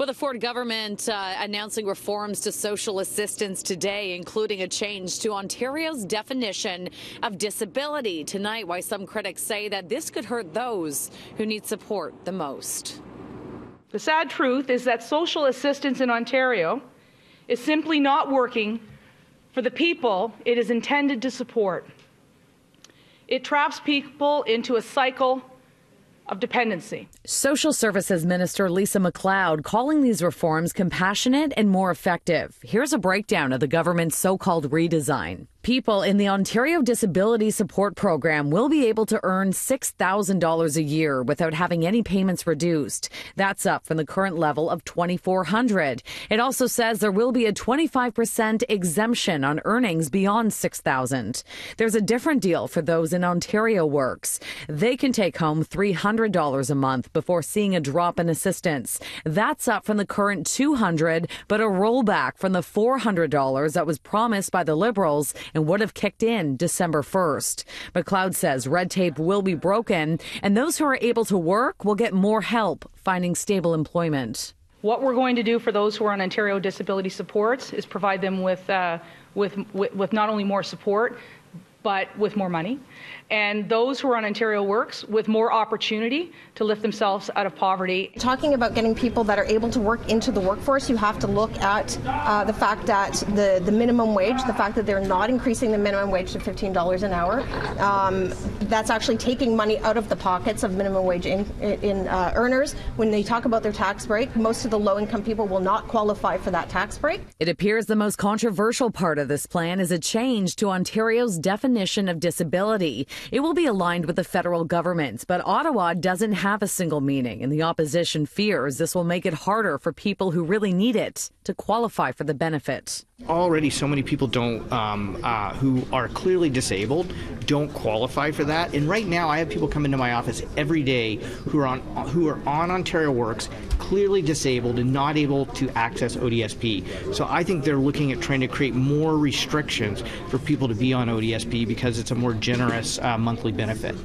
Well, the Ford government announcing reforms to social assistance today, including a change to Ontario's definition of disability. Tonight, why some critics say that this could hurt those who need support the most. The sad truth is that social assistance in Ontario is simply not working for the people it is intended to support. It traps people into a cycle of dependency. Social Services Minister MacLeod calling these reforms compassionate and more effective. Here's a breakdown of the government's so-called redesign. People in the Ontario Disability Support Program will be able to earn $6,000 a year without having any payments reduced. That's up from the current level of $2,400. It also says there will be a 25% exemption on earnings beyond $6,000. There's a different deal for those in Ontario Works. They can take home $300 a month before seeing a drop in assistance. That's up from the current $200, but a rollback from the $400 that was promised by the Liberals and would have kicked in December 1st. MacLeod says red tape will be broken and those who are able to work will get more help finding stable employment. What we're going to do for those who are on Ontario Disability Supports is provide them with not only more support, but with more money. And those who are on Ontario Works with more opportunity to lift themselves out of poverty. Talking about getting people that are able to work into the workforce, you have to look at the fact that the minimum wage, the fact that they're not increasing the minimum wage to $15 an hour, that's actually taking money out of the pockets of minimum wage earners. When they talk about their tax break, most of the low-income people will not qualify for that tax break. It appears the most controversial part of this plan is a change to Ontario's definition of disability. It will be aligned with the federal government, but Ottawa doesn't have a single meaning, and the opposition fears this will make it harder for people who really need it to qualify for the benefit. Already so many people who are clearly disabled don't qualify for that. And right now I have people come into my office every day who are on Ontario Works, clearly disabled and not able to access ODSP. So I think they're looking at trying to create more restrictions for people to be on ODSP because it's a more generous monthly benefit.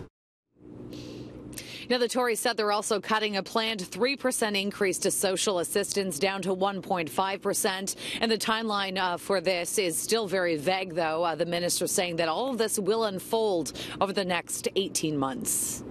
Now, the Tories said they're also cutting a planned 3% increase to social assistance down to 1.5%. And the timeline for this is still very vague, though. The minister saying that all of this will unfold over the next 18 months.